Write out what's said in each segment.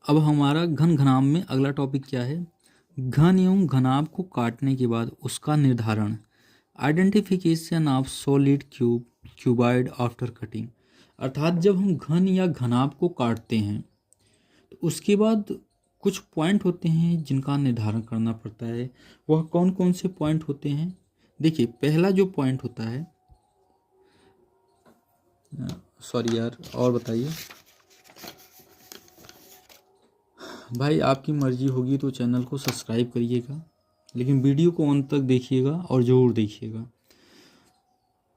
अब हमारा घन घनाभ में अगला टॉपिक क्या है? घन एवं घनाभ को काटने के बाद उसका निर्धारण, identification of solid cube cuboid after cutting. अर्थात जब हम घन या घनाभ को काटते हैं तो उसके बाद कुछ पॉइंट होते हैं जिनका निर्धारण करना पड़ता है। वह कौन कौन से पॉइंट होते हैं? देखिए, पहला जो पॉइंट होता है, सॉरी यार, और बताइए भाई, आपकी मर्जी होगी तो चैनल को सब्सक्राइब करिएगा, लेकिन वीडियो को अंत तक देखिएगा और ज़रूर देखिएगा।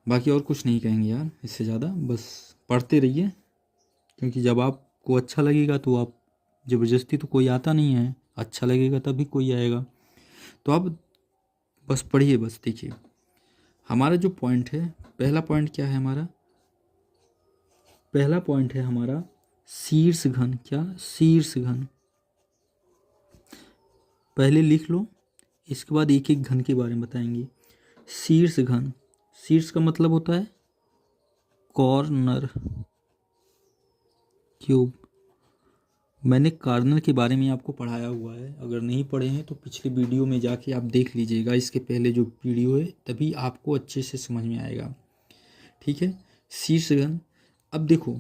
बाकी और कुछ नहीं कहेंगे यार, इससे ज़्यादा बस पढ़ते रहिए, क्योंकि जब आपको अच्छा लगेगा तो आप, ज़बरदस्ती तो कोई आता नहीं है, अच्छा लगेगा तभी कोई आएगा। तो आप बस पढ़िए, बस देखिए। हमारा जो पॉइंट है, पहला पॉइंट क्या है हमारा? पहला पॉइंट है हमारा शीर्ष घन। क्या? शीर्ष घन। पहले लिख लो, इसके बाद एक एक घन के बारे में बताएंगे। शीर्ष घन, शीर्ष का मतलब होता है कॉर्नर क्यूब। मैंने कॉर्नर के बारे में आपको पढ़ाया हुआ है, अगर नहीं पढ़े हैं तो पिछले वीडियो में जाके आप देख लीजिएगा, इसके पहले जो वीडियो है, तभी आपको अच्छे से समझ में आएगा। ठीक है, शीर्ष घन। अब देखो,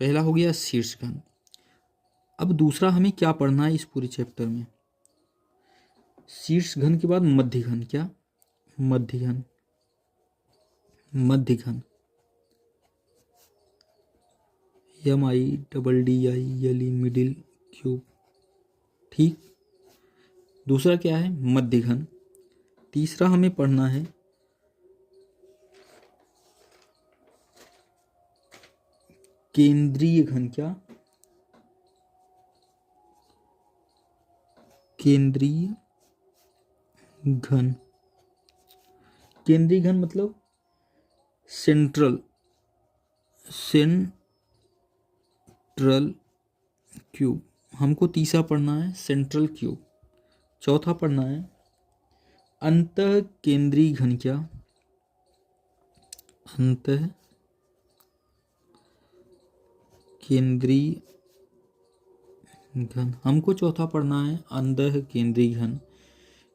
पहला हो गया शीर्ष घन। अब दूसरा हमें क्या पढ़ना है इस पूरे चैप्टर में? शीर्ष घन के बाद मध्य घन। क्या? मध्य घन। मध्य घन, MIDDILE, मिडिल क्यूब। ठीक, दूसरा क्या है? मध्य घन। तीसरा हमें पढ़ना है केंद्रीय घन। क्या? केंद्रीय घन। केंद्रीय घन मतलब सेंट्रल क्यूब। हमको तीसरा पढ़ना है सेंट्रल क्यूब। चौथा पढ़ना है अंतः केंद्रीय घन। क्या? अंतः केंद्रीय घन। हमको चौथा पढ़ना है अंतः केंद्रीय घन।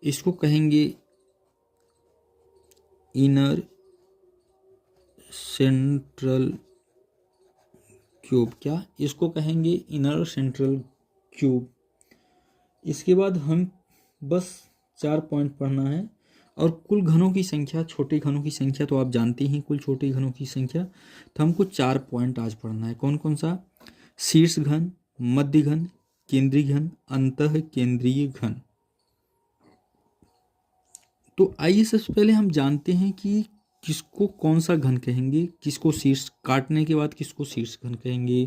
इसको कहेंगे इनर सेंट्रल क्यूब। क्या? इसको कहेंगे इनर सेंट्रल क्यूब। इसके बाद हम बस 4 पॉइंट पढ़ना है, और कुल घनों की संख्या, छोटे घनों की संख्या तो आप जानते ही, कुल छोटे घनों की संख्या। तो हमको 4 पॉइंट आज पढ़ना है। कौन कौन सा? शीर्ष घन, मध्य घन, केंद्रीय घन, अंतः केंद्रीय घन। तो आइए सबसे पहले हम जानते हैं कि किसको कौन सा घन कहेंगे, किसको शीर्ष, काटने के बाद किसको शीर्ष घन कहेंगे,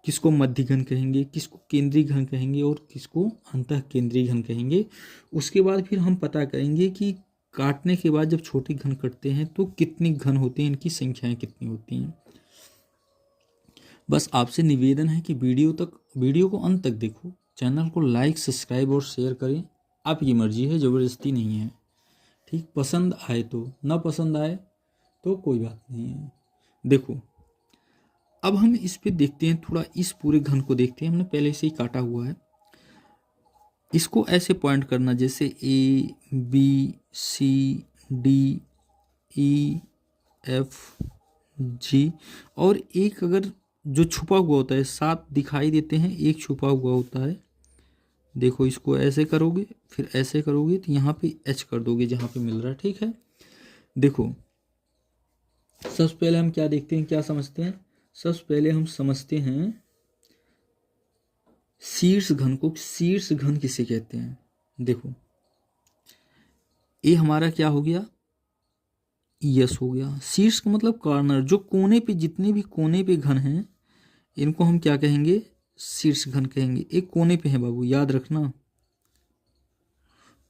किसको मध्य घन कहेंगे, किसको केंद्रीय घन कहेंगे, और किसको अंतः केंद्रीय घन कहेंगे। उसके बाद फिर हम पता करेंगे कि काटने के बाद जब छोटे घन कटते हैं तो कितने घन होते हैं, इनकी संख्याएं कितनी होती हैं। बस आपसे निवेदन है कि वीडियो को अंत तक देखो, चैनल को लाइक, सब्सक्राइब और शेयर करें। आपकी मर्जी है, ज़बरदस्ती नहीं है। ठीक, पसंद आए तो, ना पसंद आए तो कोई बात नहीं है। देखो, अब हम इस पे देखते हैं, थोड़ा इस पूरे घन को देखते हैं। हमने पहले से ही काटा हुआ है। इसको ऐसे पॉइंट करना जैसे ABCDEFG, और एक अगर जो छुपा हुआ होता है, 7 दिखाई देते हैं, एक छुपा हुआ होता है। देखो, इसको ऐसे करोगे, फिर ऐसे करोगे, तो यहाँ पे H कर दोगे जहाँ पे मिल रहा है। ठीक है, देखो, सबसे पहले हम क्या देखते हैं, क्या समझते हैं? सबसे पहले हम समझते हैं शीर्ष घन को। शीर्ष घन किसे कहते हैं? देखो, ये हमारा क्या हो गया? यस हो गया। शीर्ष का मतलब कॉर्नर, जो कोने पे, जितने भी कोने पे घन हैं, इनको हम क्या कहेंगे? शीर्ष घन कहेंगे। एक कोने पे है बाबू, याद रखना,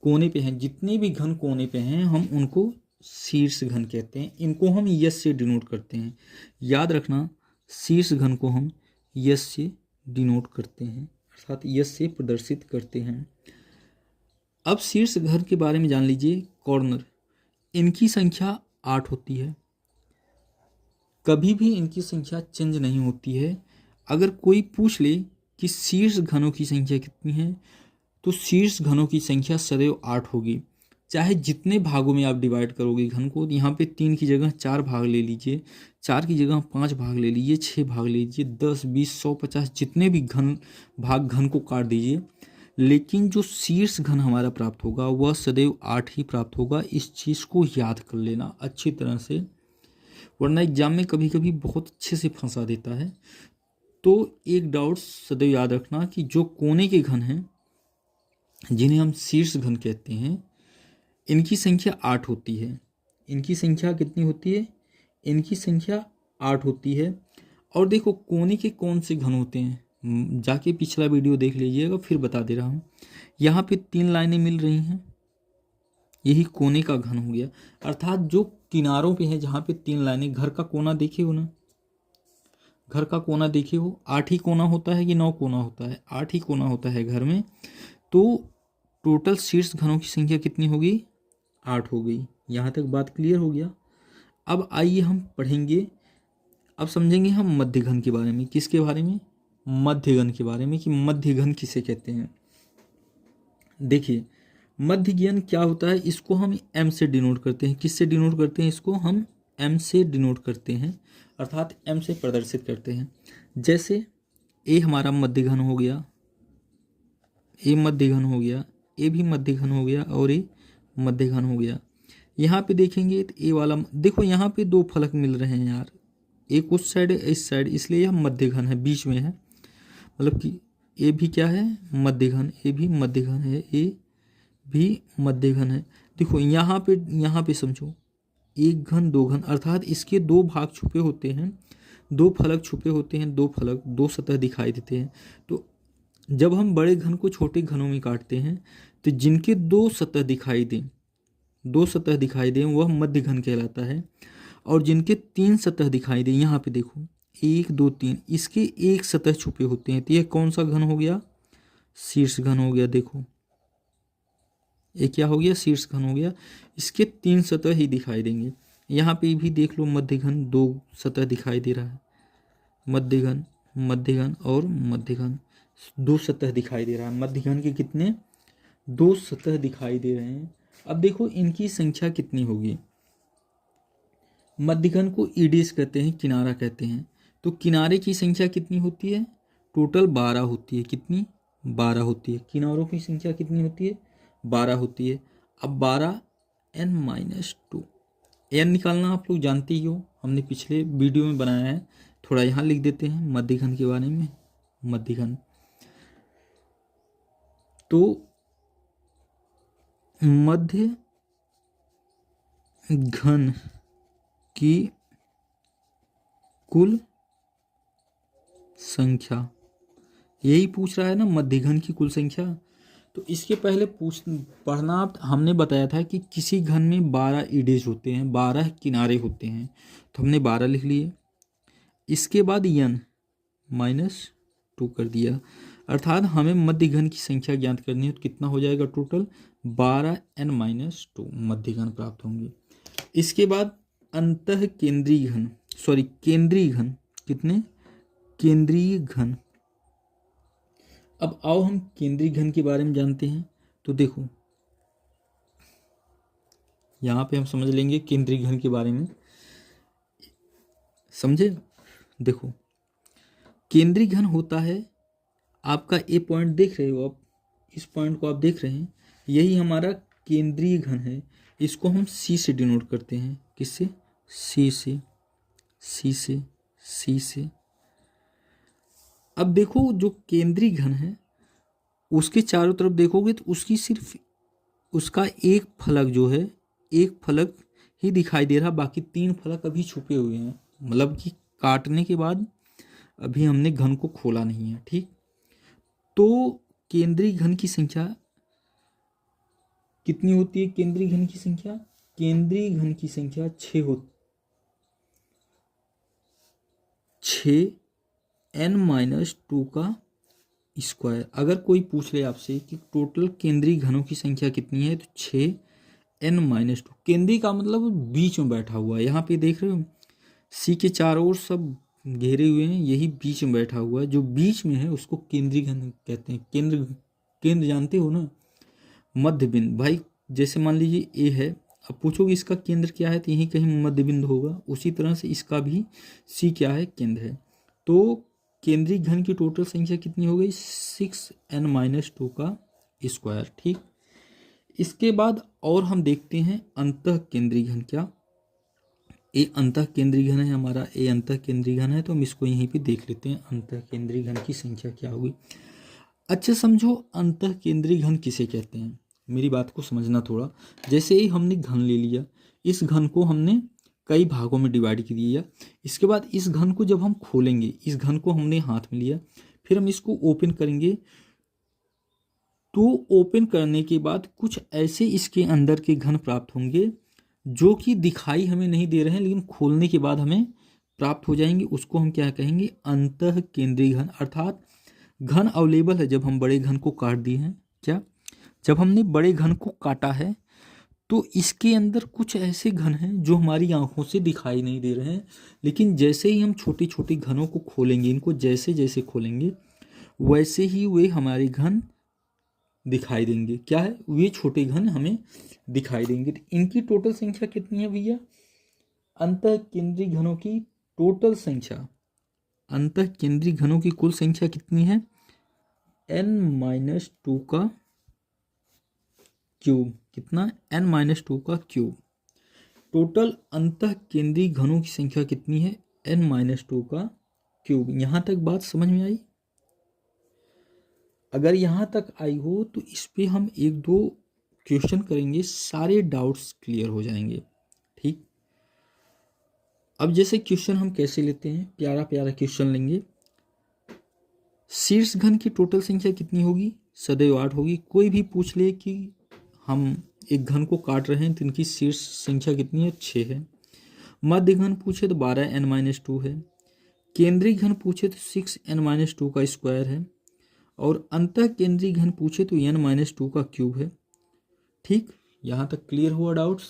कोने पे हैं, जितने भी घन कोने पे हैं हम उनको शीर्ष घन कहते हैं। इनको हम यस से डिनोट करते हैं। याद रखना, शीर्ष घन को हम यस से डिनोट करते हैं, अर्थात यस से प्रदर्शित करते हैं। अब शीर्ष घन के बारे में जान लीजिए। कॉर्नर, इनकी संख्या 8 होती है, कभी भी इनकी संख्या चेंज नहीं होती है। अगर कोई पूछ ले कि शीर्ष घनों की संख्या कितनी है, तो शीर्ष घनों की संख्या सदैव 8 होगी। चाहे जितने भागों में आप डिवाइड करोगे घन को, यहाँ पे 3 की जगह 4 भाग ले लीजिए, 4 की जगह 5 भाग ले लीजिए, 6 भाग ले लीजिए, 10, 20, 100, 50 जितने भी घन को काट दीजिए, लेकिन जो शीर्ष घन हमारा प्राप्त होगा वह सदैव 8 ही प्राप्त होगा। इस चीज़ को याद कर लेना अच्छी तरह से, वरना एग्जाम में कभी कभी बहुत अच्छे से फंसा देता है। तो एक डाउट सदैव याद रखना कि जो कोने के घन हैं जिन्हें हम शीर्ष घन कहते हैं, इनकी संख्या 8 होती है। इनकी संख्या कितनी होती है? इनकी संख्या 8 होती है। और देखो कोने के कौन से घन होते हैं, जाके पिछला वीडियो देख लीजिएगा, फिर बता दे रहा हूँ। यहाँ पे 3 लाइनें मिल रही हैं, यही कोने का घन हो गया। अर्थात जो किनारों पे है जहाँ पे 3 लाइनें, घर का कोना देखे हो ना, घर का कोना देखे हो, 8 ही कोना होता है कि 9 कोना होता है? 8 ही कोना होता है घर में। तो टोटल शीर्ष घनों की संख्या कितनी होगी? 8 हो गई। यहाँ तक बात क्लियर हो गया। अब आइए हम पढ़ेंगे, अब समझेंगे हम मध्य घन के बारे में। किसके बारे में? मध्य घन के बारे में, कि मध्य घन किसे कहते हैं। देखिए मध्य घन क्या होता है, इसको हम m से डिनोट करते हैं। किससे डिनोट करते हैं? इसको हम m से डिनोट करते हैं, अर्थात m से प्रदर्शित करते हैं। जैसे a हमारा मध्य घन हो गया, a मध्य घन हो गया, a भी मध्य घन हो गया और a मध्य घन हो गया। यहाँ पे देखेंगे तो a वाला, देखो यहाँ पे 2 फलक मिल रहे हैं यार, एक उस साइड इस साइड, इसलिए यह मध्य घन है, बीच में है। मतलब कि ए भी क्या है? मध्य घन। ए भी मध्य घन है, ए भी मध्य घन है। देखो यहाँ पे समझो, एक घन 2 घन, अर्थात इसके 2 भाग छुपे होते हैं, 2 फलक छुपे होते हैं, 2 फलक, 2 सतह दिखाई देते हैं। तो जब हम बड़े घन को छोटे घनों में काटते हैं तो जिनके 2 सतह दिखाई दें, 2 सतह दिखाई दें, वह मध्य घन कहलाता है। और जिनके 3 सतह दिखाई दें, यहाँ पे देखो 1, 2, 3, इसके 1 सतह छुपे होते हैं, तो यह कौन सा घन हो गया? शीर्ष घन हो गया। देखो ये क्या हो गया? शीर्ष घन हो गया। इसके 3 सतह ही दिखाई देंगे। यहाँ पे भी देख लो मध्य घन, 2 सतह दिखाई दे रहा है, मध्य घन और मध्य घन, 2 सतह दिखाई दे रहा है। मध्य घन के कितने? 2 सतह दिखाई दे रहे हैं। अब देखो इनकी संख्या कितनी होगी। मध्य घन को ईडिस कहते हैं, किनारा कहते हैं। तो किनारे की संख्या कितनी होती है? टोटल 12 होती है। कितनी? 12 होती है। किनारों की संख्या कितनी होती है? 12 होती है। अब 12 n-2, n निकालना आप लोग जानते ही हो, हमने पिछले वीडियो में बनाया है। थोड़ा यहाँ लिख देते हैं मध्य घन के बारे में। मध्य घन, तो मध्य घन की कुल संख्या, यही पूछ रहा है ना, मध्य घन की कुल संख्या। तो इसके पहले पढ़ना, हमने बताया था कि किसी घन में 12 ईडेज होते हैं, 12 किनारे होते हैं, तो हमने 12 लिख लिए। इसके बाद n-2 कर दिया, अर्थात हमें मध्य घन की संख्या ज्ञात करनी है। तो कितना हो जाएगा? टोटल 12n-2 मध्य घन प्राप्त होंगे। इसके बाद अंतः केंद्रीय घन, केंद्रीय घन, कितने? केंद्रीय घन। अब आओ हम केंद्रीय घन के बारे में जानते हैं। तो देखो यहाँ पे हम समझ लेंगे केंद्रीय घन के बारे में, समझे? देखो केंद्रीय घन होता है आपका, ए पॉइंट देख रहे हो आप, इस पॉइंट को आप देख रहे हैं, यही हमारा केंद्रीय घन है। इसको हम सी से डिनोट करते हैं। किससे? सी से, सी से, सी से। अब देखो जो केंद्रीय घन है उसके चारों तरफ देखोगे तो उसकी सिर्फ उसका एक फलक जो है, एक फलक ही दिखाई दे रहा, बाकी 3 फलक अभी छुपे हुए हैं। मतलब कि काटने के बाद अभी हमने घन को खोला नहीं है, ठीक। तो केंद्रीय घन की संख्या कितनी होती है? केंद्रीय घन की संख्या, केंद्रीय घन की संख्या 6 होती, 6 n-2 का स्क्वायर। अगर कोई पूछ ले आपसे कि टोटल केंद्रीय घनों की संख्या कितनी है, तो 6 n-2। केंद्रीय का मतलब बीच में बैठा हुआ है। यहाँ पे देख रहे हो सी के चारों ओर सब घेरे हुए हैं, यही बीच में बैठा हुआ है। जो बीच में है उसको केंद्रीय घन कहते हैं। केंद्र जानते हो ना, मध्य बिंदु। भाई जैसे मान लीजिए ए है, अब पूछोगे इसका केंद्र क्या है, तो यहीं कहीं मध्य बिंदु होगा। उसी तरह से इसका भी सी क्या है, केंद्र है। तो केंद्रीय घन की टोटल संख्या कितनी हो गई, 6n-2 का स्क्वायर। ठीक, इसके बाद और हम देखते हैं अंतः केंद्रीय घन। क्या ए अंतः केंद्रीय घन है हमारा, ए अंतः केंद्रीय घन है, तो हम इसको यहीं पे देख लेते हैं अंतः केंद्रीय घन की संख्या क्या होगी। अच्छा समझो, अंतः केंद्रीय घन किसे कहते हैं, मेरी बात को समझना थोड़ा। जैसे ही हमने घन ले लिया, इस घन को हमने कई भागों में डिवाइड कर दिया। इसके बाद इस घन को जब हम खोलेंगे, इस घन को हमने हाथ में लिया, फिर हम इसको ओपन करेंगे, तो ओपन करने के बाद कुछ ऐसे इसके अंदर के घन प्राप्त होंगे जो कि दिखाई हमें नहीं दे रहे हैं, लेकिन खोलने के बाद हमें प्राप्त हो जाएंगे। उसको हम क्या कहेंगे, अंतः केंद्रीय घन। अर्थात घन अवेलेबल है जब हम बड़े घन को काट दिए हैं। क्या, जब हमने बड़े घन को काटा है तो इसके अंदर कुछ ऐसे घन हैं जो हमारी आंखों से दिखाई नहीं दे रहे हैं, लेकिन जैसे ही हम छोटे छोटे घनों को खोलेंगे, इनको जैसे जैसे खोलेंगे वैसे ही वे हमारे घन दिखाई देंगे। क्या है, वे छोटे घन हमें दिखाई देंगे। तो इनकी टोटल संख्या कितनी है भैया, अंतः केंद्रीय घनों की टोटल संख्या, अंतः केंद्रीय घनों की कुल संख्या कितनी है, n-2 का क्यूब। कितना, n-2 का क्यूब। टोटल अंतः केंद्रीय घनों की संख्या कितनी है, n-2 का क्यूब। यहां तक बात समझ में आई? अगर यहाँ तक आई हो तो इस पे हम एक दो क्वेश्चन करेंगे, सारे डाउट्स क्लियर हो जाएंगे। ठीक, अब जैसे क्वेश्चन हम कैसे लेते हैं, प्यारा प्यारा क्वेश्चन लेंगे। शीर्ष घन की टोटल संख्या कितनी होगी, सदैव 8 होगी। कोई भी पूछ ले कि हम एक घन को काट रहे हैं तो इनकी शीर्ष संख्या कितनी है, 6 है। मध्य घन पूछे तो 12n-2 है। केंद्रीय घन पूछे तो 6n-2 का स्क्वायर है। और अंतः केंद्रीय घन पूछे तो n-2 का क्यूब है। ठीक, यहाँ तक क्लियर हुआ डाउट्स?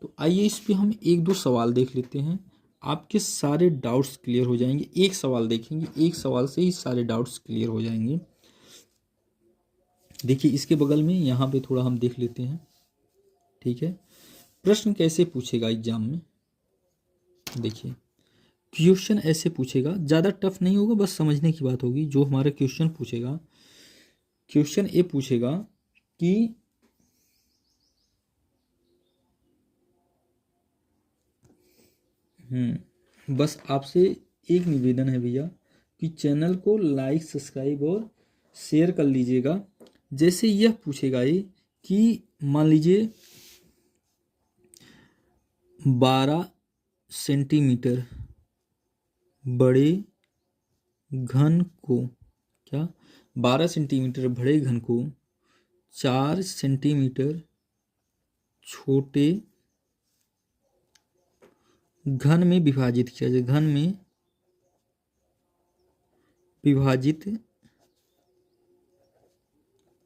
तो आइए इस पे हम एक दो सवाल देख लेते हैं, आपके सारे डाउट्स क्लियर हो जाएंगे। एक सवाल देखेंगे, एक सवाल से ही सारे डाउट्स क्लियर हो जाएंगे। देखिए इसके बगल में यहाँ पे थोड़ा हम देख लेते हैं। ठीक है, प्रश्न कैसे पूछेगा एग्जाम में, देखिए क्वेश्चन ऐसे पूछेगा, ज़्यादा टफ नहीं होगा, बस समझने की बात होगी। जो हमारा क्वेश्चन पूछेगा, क्वेश्चन ये पूछेगा कि बस आपसे एक निवेदन है भैया कि चैनल को लाइक, सब्सक्राइब और शेयर कर लीजिएगा। जैसे यह पूछेगा ये कि मान लीजिए 12 सेंटीमीटर बड़े घन को, क्या 12 सेंटीमीटर बड़े घन को 4 सेंटीमीटर छोटे घन में विभाजित किया जाए, घन में विभाजित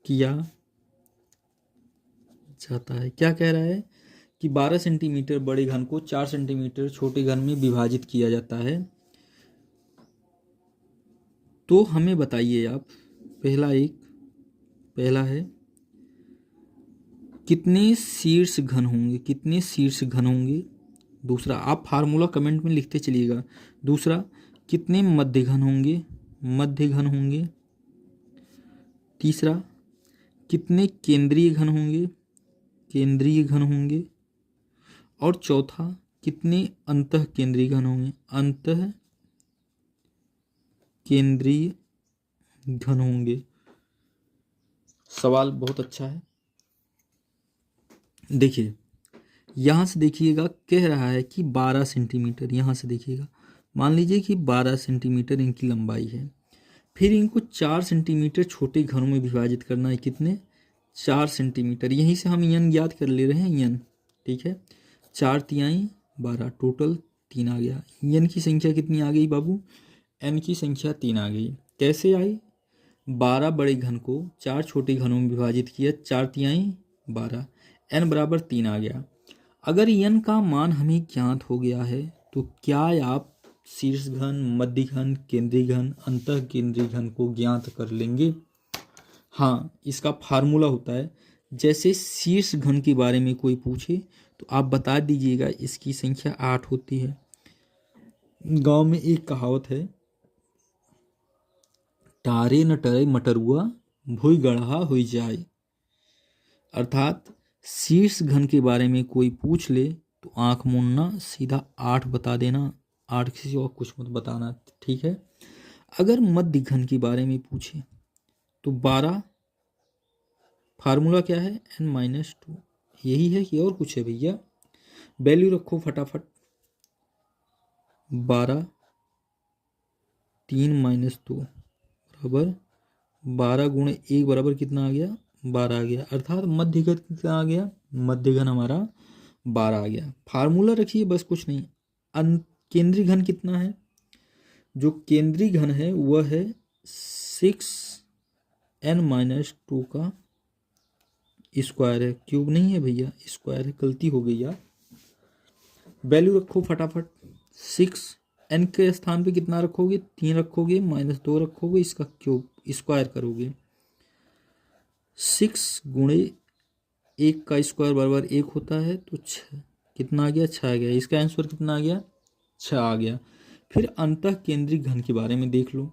किया जाता है। क्या कह रहा है कि 12 सेंटीमीटर बड़े घन को 4 सेंटीमीटर छोटे घन में विभाजित किया जाता है। तो हमें बताइए आप, पहला है कितने शीर्ष घन होंगे, कितने शीर्ष घन होंगे। दूसरा, आप फार्मूला कमेंट में लिखते चलिएगा। दूसरा, कितने मध्य घन होंगे, मध्य घन होंगे। तीसरा, कितने केंद्रीय घन होंगे, केंद्रीय घन होंगे। और चौथा, कितने अंतः केंद्रीय घन होंगे, अंतः केंद्रीय घन होंगे। सवाल बहुत अच्छा है। देखिए यहाँ से देखिएगा, कह रहा है कि 12 सेंटीमीटर, यहाँ से देखिएगा, मान लीजिए कि 12 सेंटीमीटर इनकी लंबाई है। फिर इनको 4 सेंटीमीटर छोटे घनों में विभाजित करना है। कितने, 4 सेंटीमीटर। यहीं से हम यन ज्ञात कर ले रहे हैं, यन। ठीक है, 4 तिहाई 12, टोटल 3 आ गया। यन की संख्या कितनी आ गई बाबू, एन की संख्या 3 आ गई। कैसे आई, 12 बड़े घन को 4 छोटे घनों में विभाजित किया, 4 तिहाई 12, एन बराबर 3 आ गया। अगर यन का मान हमें ज्ञात हो गया है तो क्या आप शीर्ष घन, मध्य घन, केंद्रीय घन, अंतः केंद्रीय घन को ज्ञात कर लेंगे। हाँ, इसका फार्मूला होता है, जैसे शीर्ष घन के बारे में कोई पूछे तो आप बता दीजिएगा इसकी संख्या 8 होती है। गांव में एक कहावत है, टारे न टरे मटरुआ भुई गढ़ा हुई जाए। अर्थात शीर्ष घन के बारे में कोई पूछ ले तो आंख मूंदना, सीधा 8 बता देना, 8 किसी और कुछ मत बताना, ठीक है। अगर मध्य घन के बारे में पूछे तो 12, फार्मूला क्या है, n-2, यही है कि और कुछ है भैया? वैल्यू रखो फटाफट। 12 3 - 2 बराबर 12 गुणे 1 बराबर कितना आ गया, 12 आ गया। अर्थात मध्य घन कितना आ गया, मध्य घन हमारा 12 आ गया। फार्मूला रखिए, बस कुछ नहीं। केंद्रीय घन कितना है, जो केंद्रीय घन है वह है 6n-2 का स्क्वायर है, क्यूब नहीं है भैया, स्क्वायर है, गलती हो गई यार। वैल्यू रखो फटाफट। 6 n के स्थान पे कितना रखोगे, 3 रखोगे, -2 रखोगे, इसका क्यूब स्क्वायर करोगे। 6 गुणे 1 का स्क्वायर बराबर 1 होता है, तो 6 कितना आ गया, 6 आ गया। इसका आंसर कितना आ गया, 6 आ गया। फिर अंतः केंद्रिक घन के बारे में देख लो।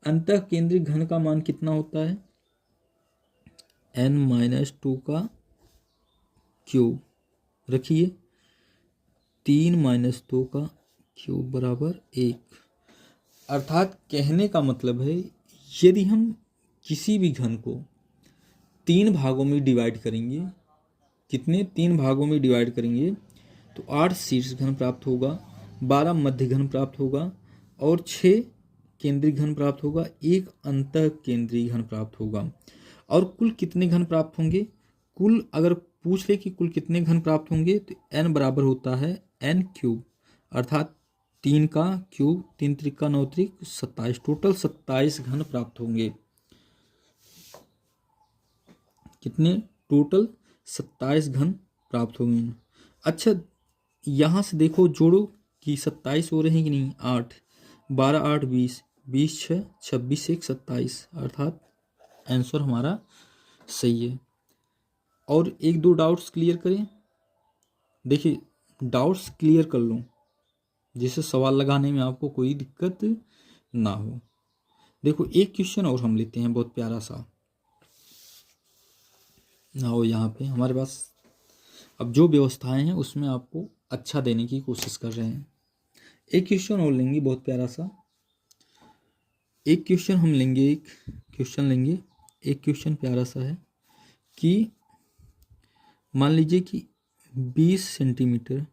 अंतः केंद्रिक घन का मान कितना होता है, n-2 का क्यूब रखिए, 3 - 2 का क्यूब बराबर 1। अर्थात कहने का मतलब है, यदि हम किसी भी घन को 3 भागों में डिवाइड करेंगे, कितने, 3 भागों में डिवाइड करेंगे, तो 8 शीर्ष घन प्राप्त होगा, 12 मध्य घन प्राप्त होगा और 6 केंद्रीय घन प्राप्त होगा, 1 अंतः केंद्रीय घन प्राप्त होगा। और कुल कितने घन प्राप्त होंगे, कुल अगर पूछ ले कि कुल कितने घन प्राप्त होंगे, तो n बराबर होता है n³, अर्थात 3 का क्यूब, 3 त्रिका 9 त्रिक 27, टोटल 27 घन प्राप्त होंगे। कितने, टोटल 27 घन प्राप्त होंगे। अच्छा, यहाँ से देखो, जोड़ो कि 27 हो रहे हैं कि नहीं, 8, 12 8 20, 20 6 26 1 27, अर्थात आंसर हमारा सही है। और 1-2 डाउट्स क्लियर करें। देखिए, डाउट्स क्लियर कर लो जिससे सवाल लगाने में आपको कोई दिक्कत ना हो। देखो, एक क्वेश्चन और हम लेते हैं, बहुत प्यारा सा। आओ यहाँ पे हमारे पास अब जो व्यवस्थाएं हैं उसमें आपको अच्छा देने की कोशिश कर रहे हैं। एक क्वेश्चन और लेंगे, बहुत प्यारा सा। एक क्वेश्चन हम लेंगे, एक क्वेश्चन प्यारा सा है कि मान लीजिए कि 20 सेंटीमीटर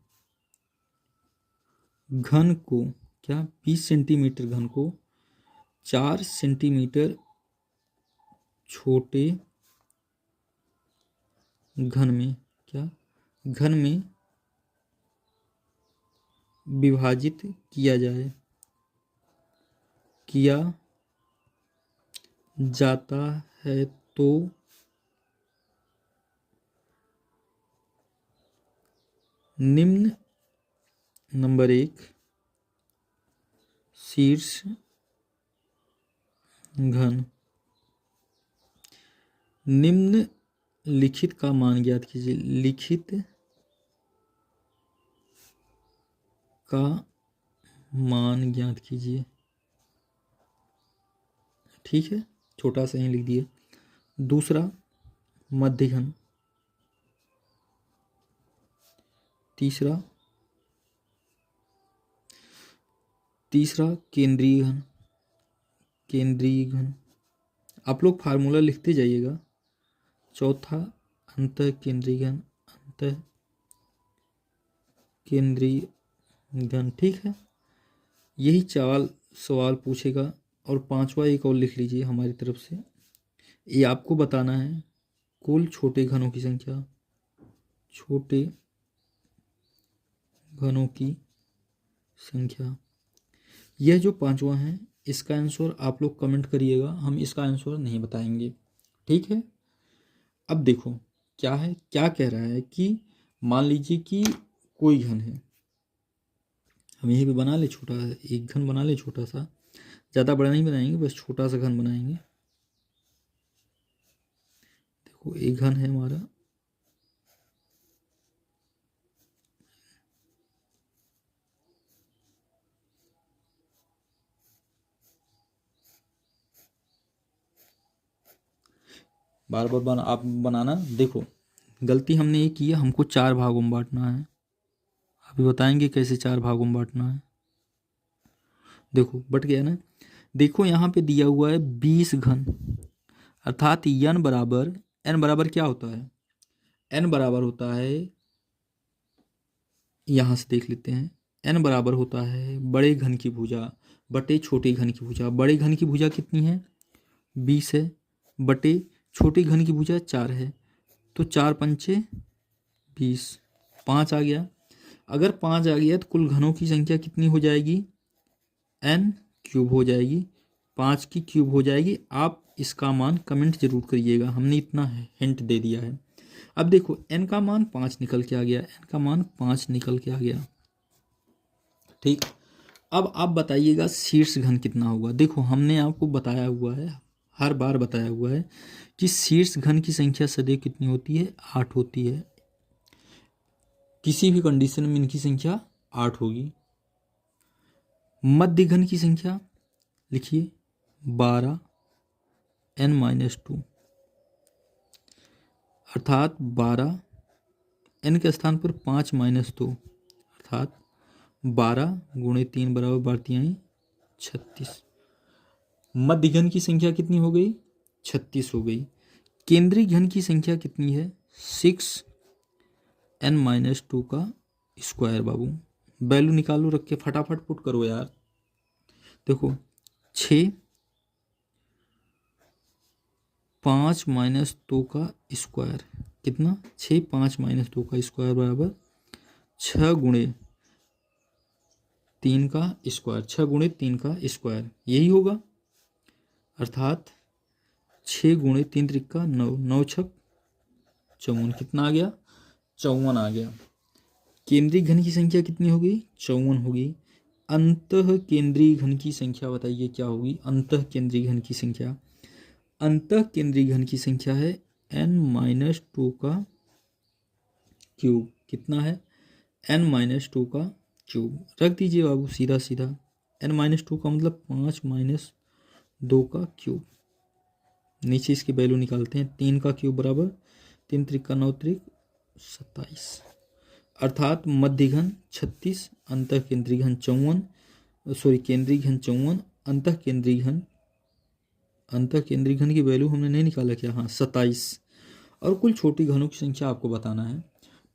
घन को, क्या 20 सेंटीमीटर घन को 4 सेंटीमीटर छोटे घन में, क्या घन में विभाजित किया जाता है, तो निम्न नंबर 1 शीर्ष घन निम्न लिखित का मान ज्ञात कीजिए। लिखित का मान ज्ञात कीजिए, ठीक है, छोटा सा ही लिख दिए। दूसरा मध्य घन, तीसरा केंद्रीय घन, आप लोग फार्मूला लिखते जाइएगा। चौथा अंतः केंद्रीय घन, ठीक है। यही सवाल पूछेगा। और 5वां एक और लिख लीजिए हमारी तरफ से, ये आपको बताना है कुल छोटे घनों की संख्या, छोटे घनों की संख्या। यह जो 5वां है, इसका आंसर आप लोग कमेंट करिएगा, हम इसका आंसर नहीं बताएंगे, ठीक है। अब देखो क्या है, क्या कह रहा है कि मान लीजिए कि कोई घन है, हम यहीं पे बना ले छोटा एक घन बना ले छोटा सा, ज़्यादा बड़ा नहीं बनाएंगे, बस छोटा सा घन बनाएंगे। देखो एक घन है हमारा, बार बार आप बनाना। देखो गलती हमने ये की है, हमको 4 भागों में बांटना है। अभी बताएंगे कैसे 4 भागों में बांटना है। देखो बट गया ना। देखो यहाँ पे दिया हुआ है 20 घन, अर्थात n बराबर क्या होता है, n बराबर होता है, यहाँ से देख लेते हैं, n बराबर होता है बड़े घन की भुजा बटे छोटे घन की भुजा। बड़े घन की भुजा कितनी है, 20 है, बटे छोटे घन की भुजा 4 है, तो 4 पंचे 20, 5 आ गया। अगर 5 आ गया तो कुल घनों की संख्या कितनी हो जाएगी, n क्यूब हो जाएगी, 5 की क्यूब हो जाएगी। आप इसका मान कमेंट जरूर करिएगा, हमने इतना हिंट दे दिया है। अब देखो n का मान 5 निकल के आ गया, n का मान 5 निकल के आ गया, ठीक। अब आप बताइएगा शीर्ष घन कितना होगा। देखो हमने आपको बताया हुआ है, हर बार बताया हुआ है कि शीर्ष घन की संख्या सदैव कितनी होती है, 8 होती है। किसी भी कंडीशन में इनकी संख्या 8 होगी। मध्य घन की संख्या लिखिए 12 n-2, अर्थात 12 n के स्थान पर 5 - 2, अर्थात 12 × 3 बराबर बढ़ती आई 36। मध्य घन की संख्या कितनी हो गई, 36 हो गई। केंद्रीय घन की संख्या कितनी है, 6 n-2 का स्क्वायर। बाबू वैल्यू निकालो, रख के फटाफट पुट करो यार। देखो 6 5 - 2 का स्क्वायर कितना, 6 5 - 2 का स्क्वायर बराबर 6 × 3 का स्क्वायर, 6 × 3 का स्क्वायर, यही होगा। अर्थात 6 × 3 × 9, 9 × 6 54, कितना आ गया, 54 आ गया। केंद्रीय घन की संख्या कितनी होगी, 54 होगी। अंतः केंद्रीय घन की संख्या बताइए क्या होगी, अंतः केंद्रीय घन की संख्या, अंतः केंद्रीय घन की संख्या है n-2 का क्यूब। कितना है, n-2 का क्यूब। रख दीजिए बाबू सीधा सीधा, n-2 का मतलब 5 - 2 का क्यूब। नीचे इसकी वैल्यू निकालते हैं, 3 का क्यूब बराबर 3 × 9 = 27, अर्थात मध्य घन 36, अंतः केंद्रीय घन 54, केंद्रीय घन 54, अंतः केंद्रीय घन की वैल्यू हमने नहीं निकाला क्या, हाँ 27। और कुल छोटी घनों की संख्या आपको बताना है।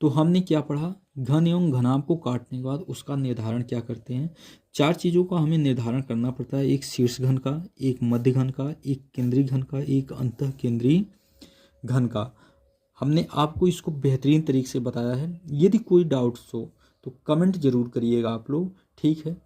तो हमने क्या पढ़ा, घन एवं घनाभ को काटने के बाद उसका निर्धारण क्या करते हैं। 4 चीज़ों का हमें निर्धारण करना पड़ता है, एक शीर्ष घन का, एक मध्य घन का, एक केंद्रीय घन का, एक अंतः केंद्रीय घन का। हमने आपको इसको बेहतरीन तरीके से बताया है। यदि कोई डाउट्स हो तो कमेंट जरूर करिएगा आप लोग, ठीक है।